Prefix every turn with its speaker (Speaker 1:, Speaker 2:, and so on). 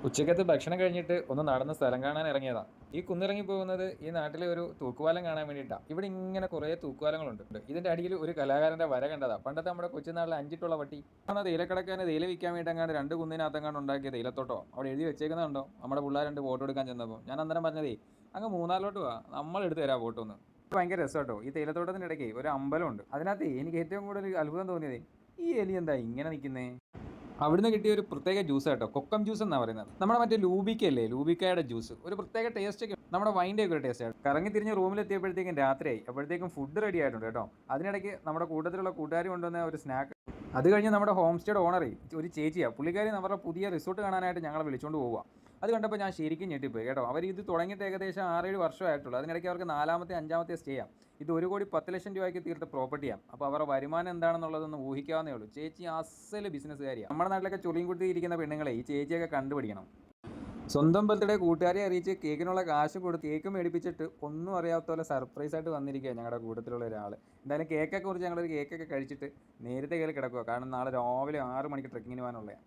Speaker 1: ഉച്ചക്കത്തെ ഭക്ഷണം കഴിഞ്ഞിട്ട് ഒന്ന് നടന്ന് സ്ഥലം കാണാൻ ഇറങ്ങിയതാ. ഈ കുന്നിറങ്ങി പോകുന്നത് ഈ നാട്ടിലെ ഒരു തൂക്കുപാലം കാണാൻ വേണ്ടിയിട്ടാണ്. ഇവിടെ ഇങ്ങനെ കുറേ തൂക്കുപാലങ്ങളുണ്ട്. ഇതിന്റെ അടിയിൽ ഒരു കലാകാരന്റെ വര കണ്ടതാ. പണ്ടത്തെ നമ്മുടെ കൊച്ചുനാളിലെ അഞ്ചിട്ടുള്ള വട്ടി. ആണ് തേയിലക്കടക്കാരന് തേയില വിൽക്കാൻ വേണ്ടിങ്ങാണ്ട് രണ്ട് കുന്നിനകത്തെങ്ങാണ്ട് ഉണ്ടാക്കിയ തേയിലത്തോട്ടോ അവിടെ എഴുതി വെച്ചേക്കുന്നുണ്ടോ. നമ്മുടെ പിള്ളേർ രണ്ട് ഫോട്ടോ എടുക്കാൻ ചെന്നപ്പോൾ ഞാൻ അന്നേരം പറഞ്ഞതേ, അങ്ങ് മൂന്നാറിലോട്ട് വാ, നമ്മൾ എടുത്തു തരാം ഫോട്ടോ ഒന്ന്. ഭയങ്കര രസമാട്ടോ. ഈ തേയിലത്തോട്ടത്തിന്റെ ഇടയ്ക്ക് ഒരു അമ്പലമുണ്ട്. അതിനകത്ത് എനിക്ക് ഏറ്റവും കൂടുതൽ അത്ഭുതം തോന്നിയതേ, ഈ എലി എന്താ ഇങ്ങനെ നിൽക്കുന്നേ. അവിടുന്ന് കിട്ടിയ ഒരു പ്രത്യേക ജ്യൂസ് കേട്ടോ, കൊക്കം ജ്യൂസ് എന്നാണ് പറയുന്നത്. നമ്മുടെ മറ്റേ ലൂബിക്കല്ലേ, ലൂബിക്കയുടെ ജ്യൂസ്, ഒരു പ്രത്യേക ടേസ്റ്റ് ഒക്കെ, നമ്മുടെ വൈൻ്റെ ഒക്കെ ഒരു ടേസ്റ്റ് ആയിട്ട്. കറങ്ങി തിരിഞ്ഞ് റൂമിലെത്തിയപ്പോഴത്തേക്കും രാത്രിയായി. അപ്പോഴത്തേക്കും ഫുഡ് റെഡി ആയിട്ടുണ്ട് കേട്ടോ. അതിനിടയ്ക്ക് നമ്മുടെ കൂട്ടത്തിലുള്ള കൂട്ടുകാർ കൊണ്ടുവന്ന ഒരു സ്നാക്ക്. അത് കഴിഞ്ഞ് നമ്മുടെ ഹോം സ്റ്റേയുടെ ഓണറേ, ഒരു ചേച്ചിയാണ്, പുള്ളിക്കാരി നമ്മുടെ പുതിയ റിസോർട്ട് കാണാനായിട്ട് ഞങ്ങളെ വിളിച്ചുകൊണ്ട് പോവുക. അത് കണ്ടപ്പോൾ ഞാൻ ശരിക്കും ഞെട്ടിപ്പോയി കേട്ടോ. അവർ ഇത് തുടങ്ങിയിട്ട് ഏകദേശം 6-7 വർഷമായിട്ടുള്ളൂ. അതിനിടയ്ക്ക് അവർക്ക് 4-ാമത്തെ 5-ാമത്തെ സ്റ്റേ ചെയ്യാം. ഇത് 1,10,00,000 രൂപയ്ക്ക് തീർത്ത പ്രോപ്പർട്ടിയാണ്. അപ്പോൾ അവരുടെ വരുമാനം എന്താണെന്നുള്ളതൊന്ന് ഊഹിക്കാവുന്നേ ഉള്ളൂ. ചേച്ചി അസൽ ബിസിനസ്സുകാരിയാണ്. നമ്മുടെ നാട്ടിലൊക്കെ ചുളിയും കുത്തി ഇരിക്കുന്ന പെണ്ണുങ്ങളെ ഈ ചേച്ചിയൊക്കെ കണ്ടുപിടിക്കണം. സ്വന്തം ബർത്ത്ഡേ കൂട്ടുകാരെ അറിയിച്ച് കേക്കിനുള്ള കാശ് കൊടുത്ത് കേക്ക് മേടിപ്പിച്ചിട്ട് ഒന്നും അറിയാത്ത പോലെ സർപ്രൈസ് ആയിട്ട് വന്നിരിക്കുക ഞങ്ങളുടെ കൂട്ടത്തിലുള്ള ഒരാൾ. എന്തായാലും കേക്കൊക്കെ കുറിച്ച് ഞങ്ങളൊരു കേക്കൊക്കെ കഴിച്ചിട്ട് നേരത്തെ കയറി കിടക്കുക. കാരണം നാളെ രാവിലെ 6 മണിക്ക് ട്രെക്കിങ്ങിന് പോകാനുള്ളതാണ്.